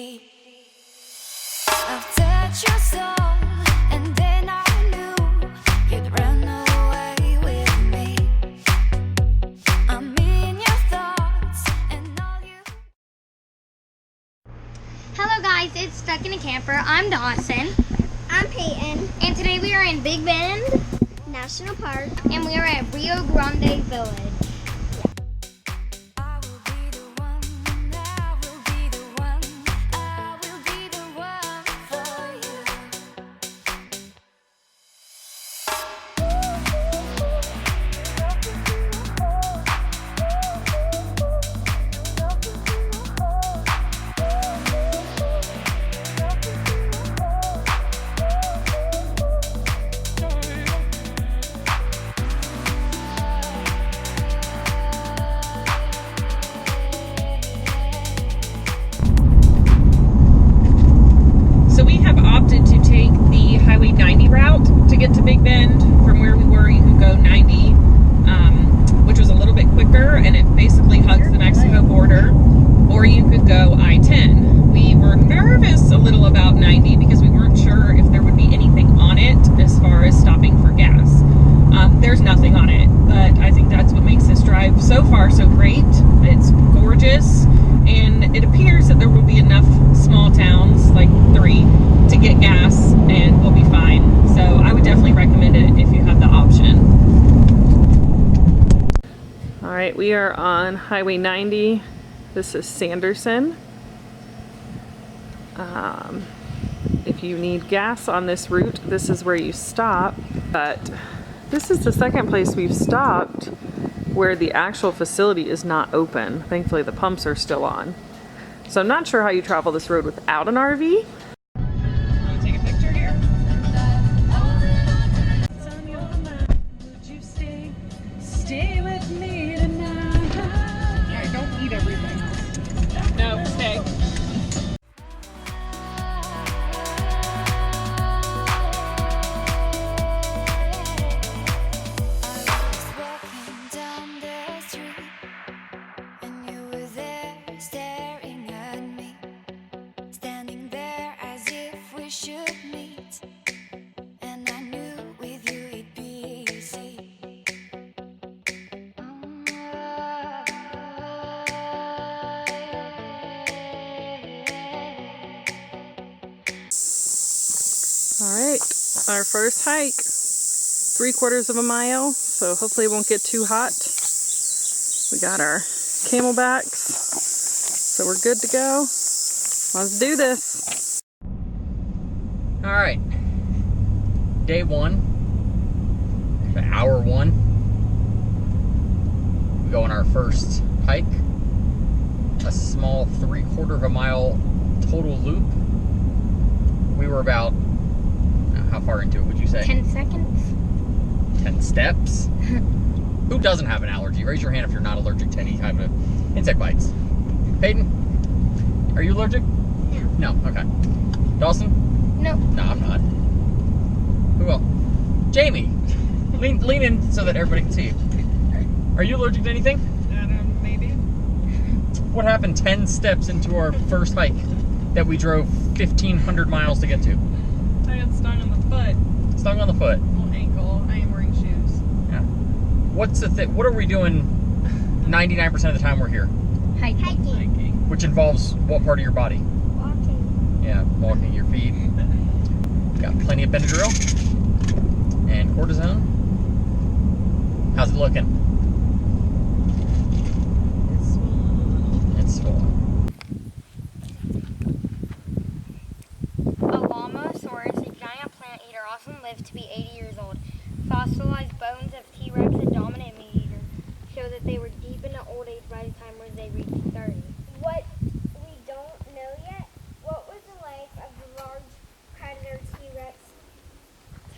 deep. I've touched your soul, and then I knew you'd run away with me. I'm in your thoughts, and all you. Hello guys, it's Stuck in a Camper. I'm Dawson. I'm Peyton. And today we are in Big Bend National Park. and we are at Rio Grande Village. I will be the one, I will be the one, I will be the one for you. So we have opted to take the Highway 90 route to get to Big Bend. From where we were, you could go 90, which was a little bit quicker, and it basically hugs the Mexico border. Or you could go I-10. We were nervous a little about 90 because we weren't sure if there would be anything on it as far as stopping for gas. There's nothing on it, but I think that's what makes this drive so far so great. It's gorgeous, and it appears that there will be enough small towns, like 3, to get gas, and we'll be fine. So I would definitely recommend it if you have the option. All right, we are on Highway 90. This is Sanderson. If you need gas on this route, this is where you stop. But this is the second place we've stopped where the actual facility is not open. Thankfully, the pumps are still on. So I'm not sure how you travel this road without an RV. Want to take a picture here? Would you stay with me tonight? Alright, don't eat everything. No, stay. I was walking down the street, and you were there staring at me, standing there as if we should meet. And I knew with you it'd be easy. All right, our first hike, 3/4 of a mile, so hopefully it won't get too hot. We got our camelbacks, so we're good to go. Let's do this. All right, day 1, hour 1. We go on our first hike, a small 3/4 of a mile total loop. We were about, how far into it would you say? 10 seconds. 10 steps? Who doesn't have an allergy? Raise your hand if you're not allergic to any type of insect bites. Peyton, are you allergic? No. No, okay. Dawson? No. No, I'm not. Who else? Jamie, lean in so that everybody can see you. Are you allergic to anything? Maybe. What happened 10 steps into our first hike that we drove 1,500 miles to get to? I got stung on the foot. Stung on the foot. Little ankle. I am wearing shoes. Yeah. What's the thing? What are we doing 99% of the time we're here? Hiking. Hiking. Which involves what part of your body? Walking. Yeah, walking your feet. Got plenty of Benadryl and cortisone. How's it looking? It's swollen. It's swollen. Alamosaurus, a giant plant eater, often lived to be 80 years old. Fossilized bones of T-Rex, a dominant meat eater, show that they were deep into old age by the time where they reached 30. What we don't know yet, what was the life of the large predator T-Rex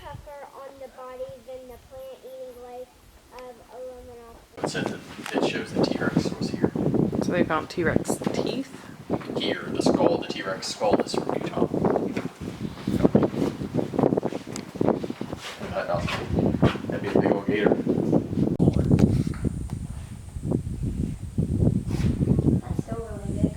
tougher on the body than the plant-eating life of Alamosaurus? It said that it shows the T-Rex was here. So they found T-Rex teeth. Here, the skull, the T-Rex skull is from Utah. That'd be a big old gator. That's still really big.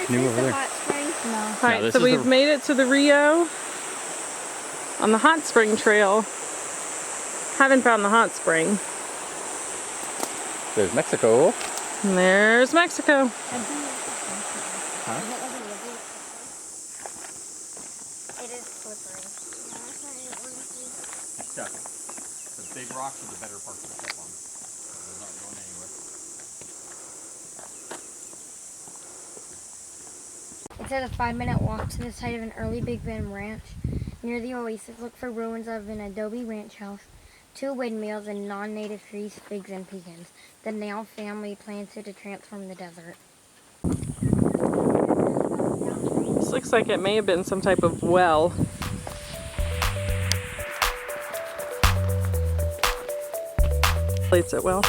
canoe over there? Hot spring? No. All right, this so is we've the- made it to the Rio on the hot spring trail. Haven't found the hot spring. There's Mexico. And there's Mexico. It is slippery. Yeah. The big rocks are the better parts to step on. They're not going anywhere. It says a 5-minute walk to the site of an early Big Bend ranch. Near the oasis, look for ruins of an adobe ranch house, 2 windmills, and non-native trees, figs, and pecans. The Now family plans to transform the desert. This looks like it may have been some type of well. Plates it well.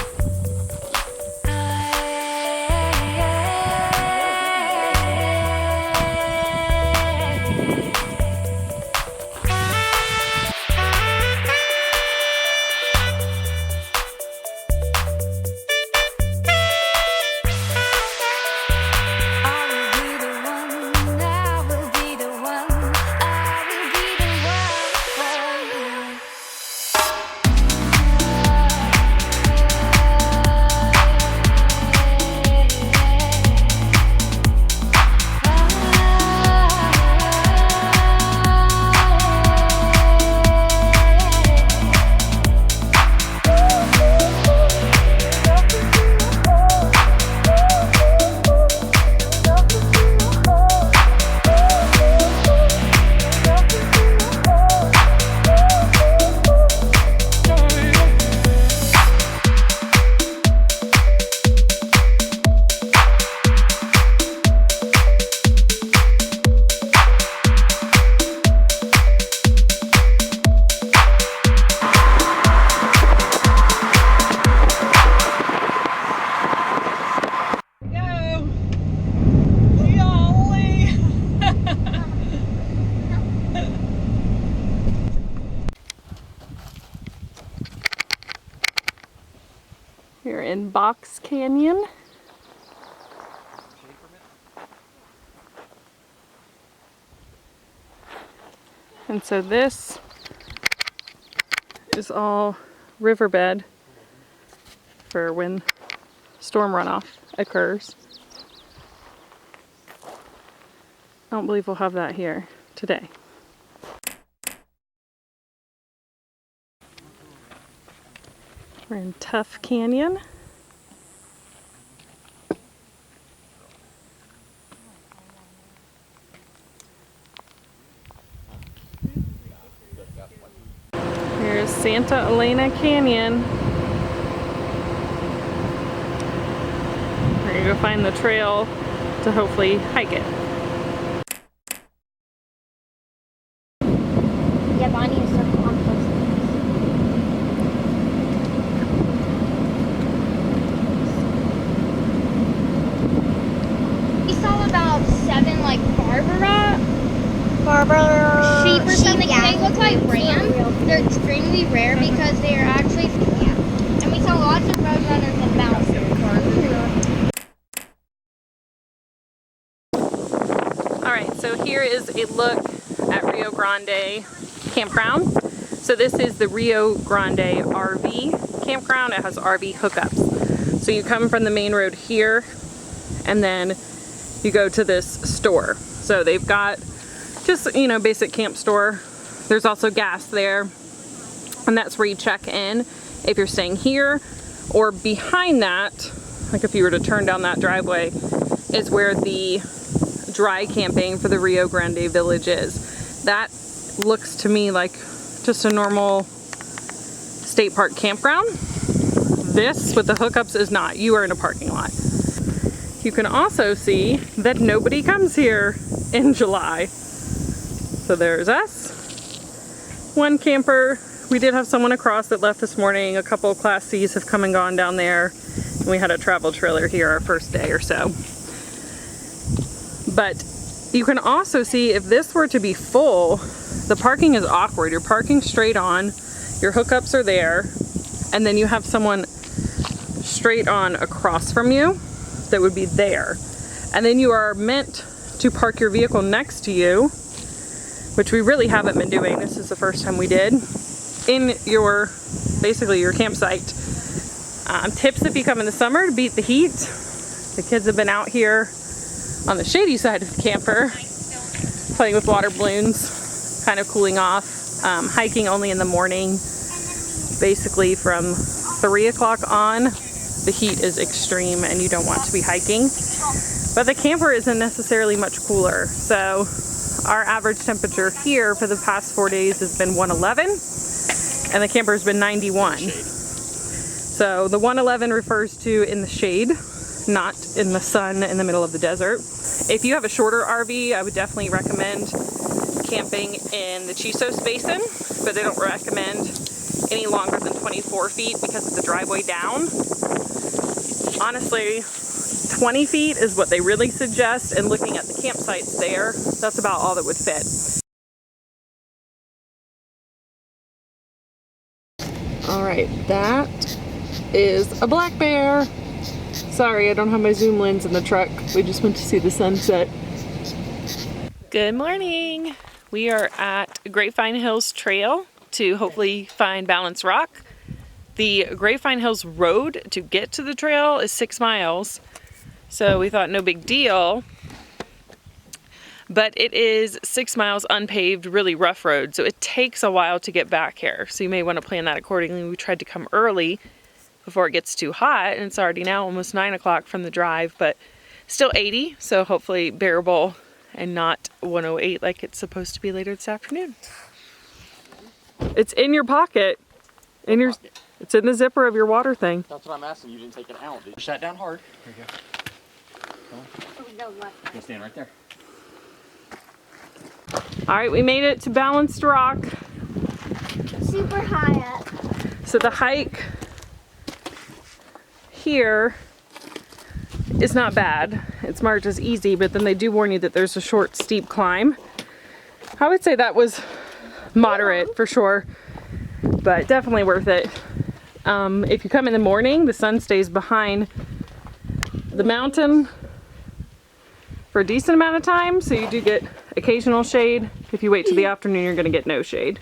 We're in Boquillas Canyon. And so this is all riverbed for when storm runoff occurs. I don't believe we'll have that here today. We're in Tough Canyon. Here's Santa Elena Canyon. We're gonna go find the trail to hopefully hike it. Yeah, but I need to circle on close. We saw about 7 like Barbara sheep or something. yeah. They look like rams. They're extremely rare because they are actually and we saw lots of roadrunners and mountains. All right, so here is a look at Rio Grande campground. So this is the Rio Grande RV campground. It has RV hookups. So you come from the main road here and then you go to this store. So they've got just, you know, basic camp store. There's also gas there, and that's where you check in if you're staying here. Or behind that, like if you were to turn down that driveway, is where the dry camping for the Rio Grande village is. That looks to me like just a normal state park campground. This with the hookups is not. You are in a parking lot. You can also see that nobody comes here in July. So there's us, one camper. We did have someone across that left this morning. A couple of Class C's have come and gone down there. And we had a travel trailer here our first day or so. But you can also see if this were to be full, the parking is awkward. You're parking straight on, your hookups are there, and then you have someone straight on across from you that would be there. And then you are meant to park your vehicle next to you, which we really haven't been doing. This is the first time we did, in your, basically your campsite. Tips if you come in the summer to beat the heat. The kids have been out here on the shady side of the camper, playing with water balloons, kind of cooling off, hiking only in the morning. Basically from 3 o'clock on, the heat is extreme and you don't want to be hiking. But the camper isn't necessarily much cooler. So our average temperature here for the past 4 days has been 111 and the camper has been 91. So the 111 refers to in the shade, not in the sun in the middle of the desert. If you have a shorter RV, I would definitely recommend camping in the Chisos basin, but they don't recommend any longer than 24 feet because of the driveway down. Honestly, 20 feet is what they really suggest, and looking at the campsites there, that's about all that would fit. All right, that is a black bear. Sorry, I don't have my zoom lens in the truck. We just went to see the sunset. Good morning. We are at Grapevine Hills Trail to hopefully find Balanced Rock. The Grapevine Hills Road to get to the trail is 6 miles. So we thought no big deal. But it is 6 miles unpaved, really rough road. So it takes a while to get back here. So you may want to plan that accordingly. We tried to come early before it gets too hot, and it's already now almost 9 o'clock from the drive, but still 80, so hopefully bearable and not 108 like it's supposed to be later this afternoon. It's in your pocket. It's in the zipper of your water thing. That's what I'm asking. You didn't take it out. Push that down hard. There you go. You can stand right there. All right, we made it to Balanced Rock. Super high up. So the hike here is not bad. It's marked as easy, but then they do warn you that there's a short, steep climb. I would say that was moderate for sure, but definitely worth it. If you come in the morning, the sun stays behind the mountain for a decent amount of time, so you do get occasional shade. If you wait till the afternoon, you're gonna get no shade.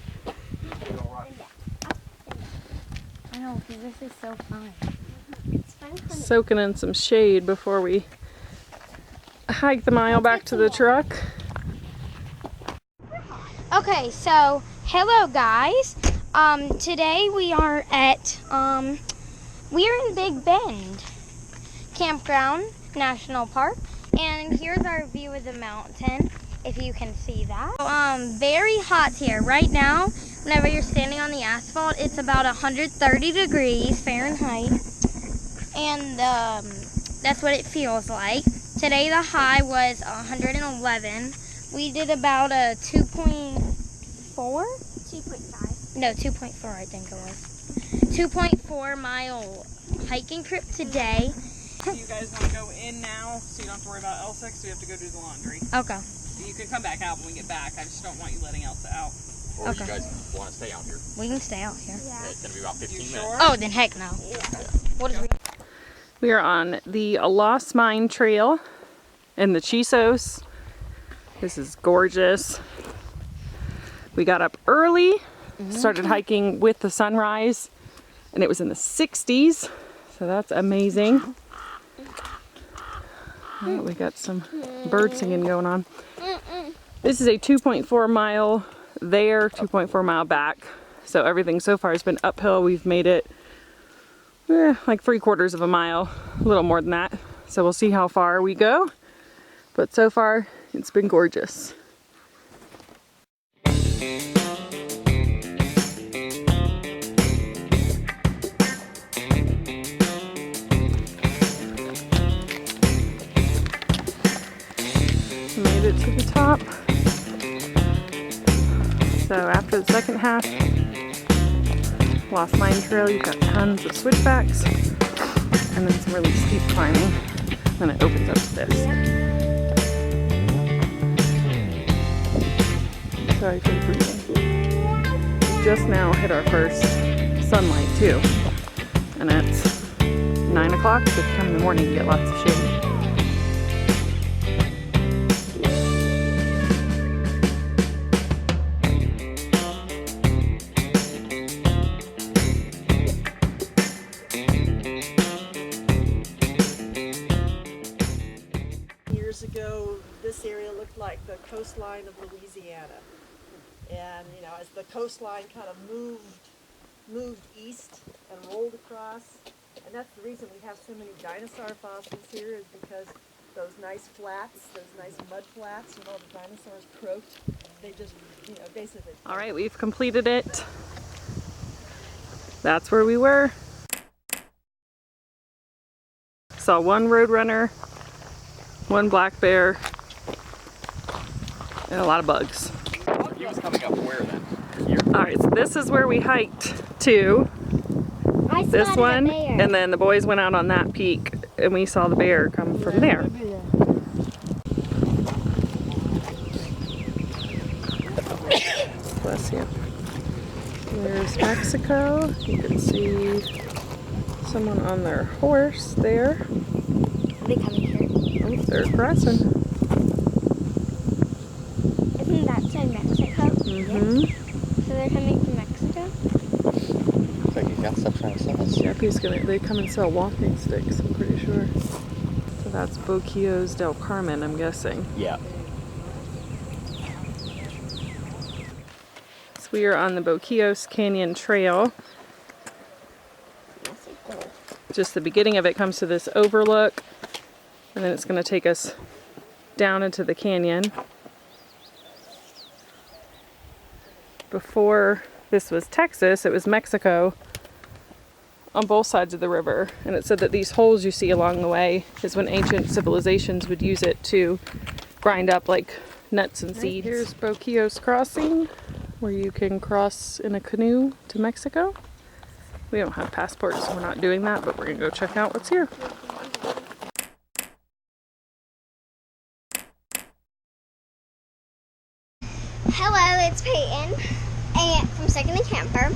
I know, because this is so fun. Soaking in some shade before we hike the mile back to the truck. Okay, so hello guys. Today we are at we are in Big Bend Campground National Park, and here's our view of the mountain, if you can see that. Very hot here right now. Whenever you're standing on the asphalt, it's about 130 degrees Fahrenheit, and that's what it feels like. Today the high was 111. We did about a 2.4? 2.5. No, 2.4 I think it was. 2.4 mile hiking trip today. You guys want to go in now so you don't have to worry about Elsa, because we have to go do the laundry. Okay. You can come back out when we get back. I just don't want you letting Elsa out. Or Okay. you guys want to stay out here? We can stay out here. Yeah. It's going to be about 15 You minutes. sure? Oh, then heck no. What is We are on the Lost Mine Trail in the Chisos. This is gorgeous. We got up early, started hiking with the sunrise, and it was in the 60s, so that's amazing. Oh, we got some bird singing going on. This is a 2.4 mile there, 2.4 mile back. So everything so far has been uphill. We've made it like 3/4 of a mile, a little more than that. So we'll see how far we go. But so far, it's been gorgeous. Made it to the top. So after the second half, Lost Mine Trail, you've got tons of switchbacks and then some really steep climbing. Then it opens up to this. Sorry for the breathing. Just now hit our first sunlight too. And it's 9 o'clock, so if you come in the morning you get lots of shade. coastline of Louisiana. And, you know, as the coastline kind of moved east and rolled across, and that's the reason we have so many dinosaur fossils here, is because those nice flats, those nice mud flats, when all the dinosaurs croaked, they just, you know, basically... All right, we've completed it. That's where we were. Saw one roadrunner, one black bear, and a lot of bugs. He was coming up where then? All right, so this is where we hiked to. This one, and then the boys went out on that peak, and we saw the bear come from there. Bless you. There's Mexico. You can see someone on their horse there. Are they coming here? Oh, they're crossing. Isn't that in Mexico? Mm-hmm. So they're coming from Mexico? Looks like he's got stuff trying to sell us. Yep, they come and sell walking sticks, I'm pretty sure. So that's Boquillas del Carmen, I'm guessing. Yeah. So we are on the Boquillas Canyon Trail. Just the beginning of it comes to this overlook, and then it's going to take us down into the canyon. Before this was Texas, it was Mexico on both sides of the river, and it said that these holes you see along the way is when ancient civilizations would use it to grind up like nuts and seeds. Here's Boquillas Crossing, where you can cross in a canoe to Mexico. We don't have passports, so we're not doing that, but we're gonna go check out what's here. Hello, it's Peyton and from Second and Camper,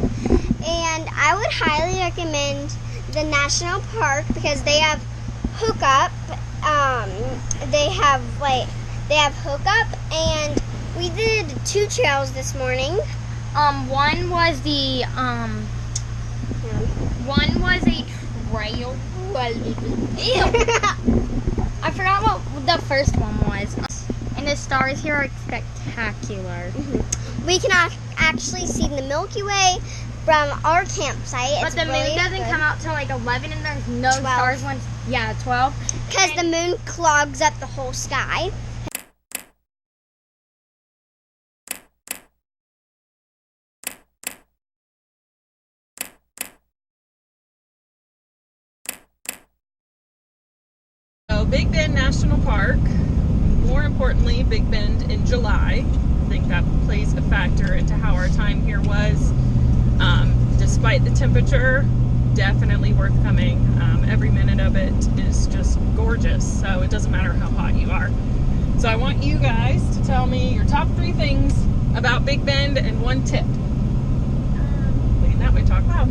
and I would highly recommend the national park because they have hookup. They have hookup, and we did 2 trails this morning. One was the one was a trail. Ew. I forgot what the first one was. And the stars here are spectacular. We can actually see the Milky Way from our campsite. But the moon doesn't come out till like 11, and there's no 12. stars once. Yeah, 12. Because the moon clogs up the whole sky. So Big Bend National Park, more importantly, Big Bend in July. I think that plays a factor into how our time here was. Despite the temperature, definitely worth coming. Every minute of it is just gorgeous, so it doesn't matter how hot you are. So I want you guys to tell me your top 3 things about Big Bend and 1 tip. Lean that way, talk loud.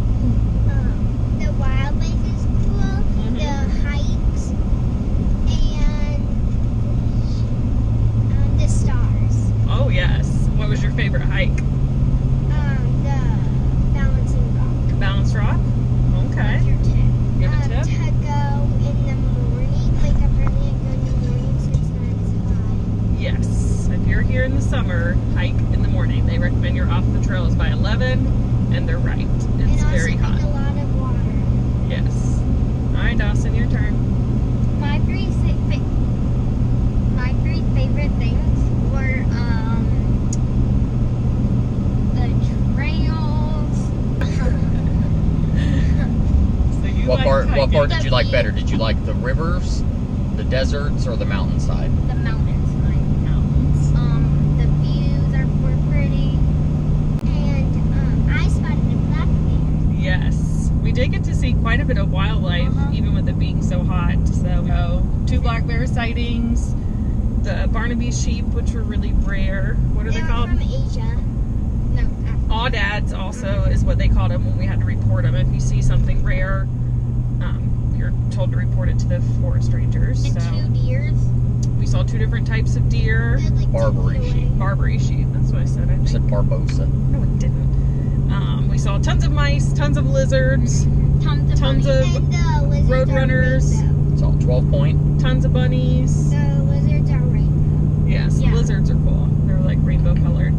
The wildlife is cool, the hikes, and the stars. Oh yes. What was your favorite hike? The balancing rock. Balance Rock? Okay. What's your tip? You have a tip? To go in the morning, wake up early and go in the morning so it's not as hot. Yes. If you're here in the summer, hike in the morning. They recommend you're off the trails by 11, and they're right. It's very hot. And also drink a lot of water. Yes. All right, Dawson, your turn. My 3 favorite things were the trails. So you What like part did you like better? Did you like the rivers, the deserts, or the mountainside? The mountains. mountains? The views were pretty. And I spotted a black bear. Yes. We did get to see quite a bit of wildlife, even with it being so hot. So 2 black bear sightings, the Barnaby sheep, which were really rare. What are they They were called? from Asia. No, Africa. Awdads also is what they called them when we had to report them. If you see something rare, you're told to report it to the forest rangers. And So 2 deers. we saw 2 different types of deer. They had, like, Barbary two sheep. away. Barbary sheep, that's what I said, I You think. said Barbosa. No, it didn't. We saw tons of mice, tons of lizards, Tons tons of And the lizards are roadrunners, rainbow. It's all 12 point. tons of bunnies. The lizards are rainbow. Yes, Yeah. lizards are cool. They're like rainbow colored.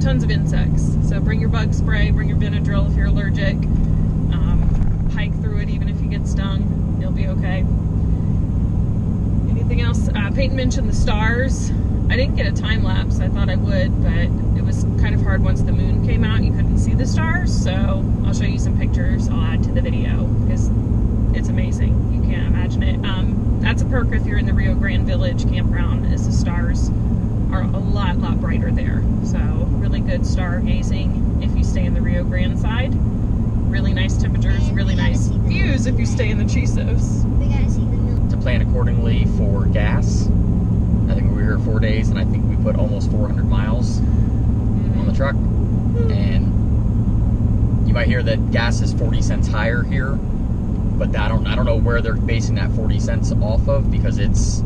Tons of insects. So bring your bug spray, bring your Benadryl if you're allergic. Hike through it even if you get stung. You'll be okay. Anything else? Peyton mentioned the stars. I didn't get a time lapse. I thought I would, but it was kind of hard once the moon came out and you couldn't see the stars. So I'll show you some pictures I'll add to the video because it's amazing. You can't imagine it. That's a perk if you're in the Rio Grande Village campground, is the stars are a lot brighter there. So really good stargazing if you stay in the Rio Grande side. Really nice temperatures, really nice views if you stay in the Chisos. We gotta see the moon. To plan accordingly for gas. I think we were here 4 days, and I think we put almost 400 miles on the truck. And you might hear that gas is 40 cents higher here, but I don't know where they're basing that 40 cents off of, because it's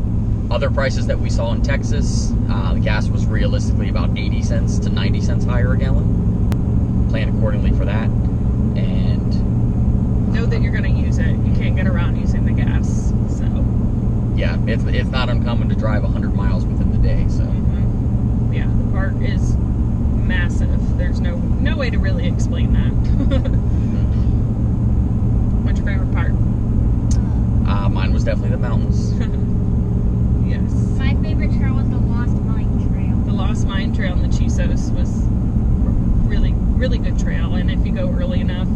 other prices that we saw in Texas. The gas was realistically about 80 cents to 90 cents higher a gallon. Plan accordingly for that. And know that you're going to use it. You can't get around using the gas. So yeah, it's not uncommon to drive 100 miles within the day. So yeah, the park is massive. There's no way to really explain that. What's your favorite part? Mine was definitely the mountains. Yes. My favorite trail was the Lost Mine Trail. The Lost Mine Trail in the Chisos was really good trail, and if you go early enough,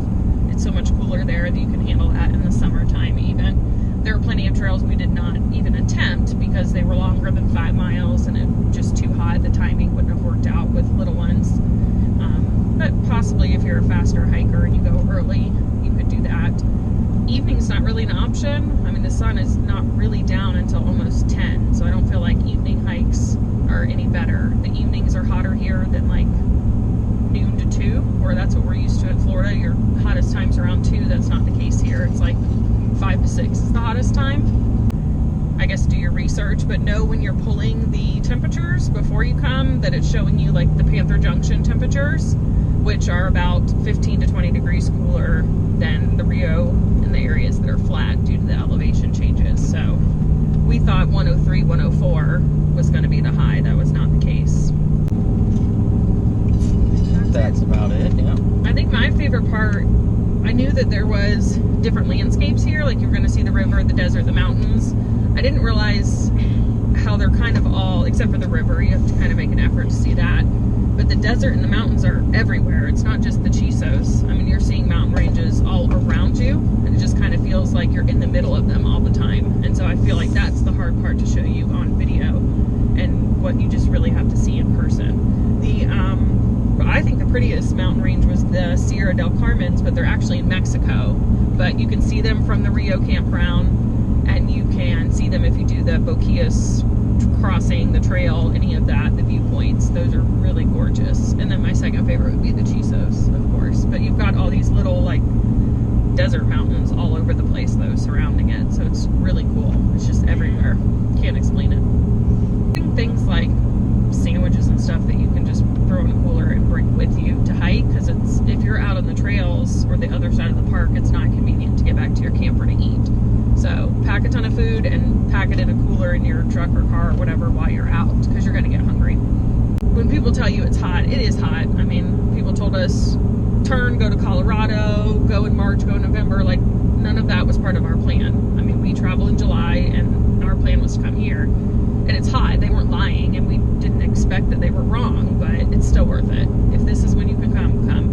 it's so much cooler there that you can handle that in the summertime even. There were plenty of trails we did not even attempt because they were longer than 5 miles and it was just too hot. The timing wouldn't have worked out with little ones. But possibly if you're a faster hiker and you go early, you could do that. Evening's not really an option. I mean, the sun is not really down until almost 10, so I don't feel like evening hikes are any better. The evenings are hotter here than like noon to 2, or that's what we're used to in Florida. Your hottest time's around 2. That's not the case here. It's like 5 to 6 is the hottest time. I guess do your research, but know when you're pulling the temperatures before you come that it's showing you like the Panther Junction temperatures, which are about 15 to 20 degrees cooler than the Rio and the areas that are flat due to the elevation changes. So we thought 103, 104 was going to be the high. That was not the case. That's about it, yeah. I think my favorite part, I knew that there was different landscapes here, like you were going to see the river, the desert, the mountains. I didn't realize how they're kind of all, except for the river, you have to kind of make an effort to see that. But the desert and the mountains are everywhere. It's not just the Chisos. I mean, you're seeing mountain ranges all around you, and it just kind of feels like you're in the middle of them all the time. And so I feel like that's the hard part to show you on video, and what you just really have to see in person. I think the prettiest mountain range was the Sierra del Carmen's, but they're actually in Mexico. But you can see them from the Rio campground, and you can see them if you do the Boquillas crossing, the trail, any of that, the viewpoints. Those are really gorgeous. And then my second favorite would be the Chisos, of course. But you've got all these little like desert mountains all over the place though surrounding it, so it's really cool. It's just everywhere. Can't explain it. Things like sandwiches and stuff that you can just throw in a cooler and bring with you to hike, because it's, if you're out on the trails or the other side of the park, it's not convenient to get back to your camper to eat. So pack a ton of food and pack it in a cooler in your truck or car or whatever while you're out, because you're going to get hungry. When people tell you it's hot, it is hot. I mean, people told us go to Colorado, go in March, go in November. Like, none of that was part of our plan. I mean, we travel in July and our plan was to come here. And it's hot. They weren't lying, and we didn't expect that they were wrong, but it's still worth it. If this is when you can come, come.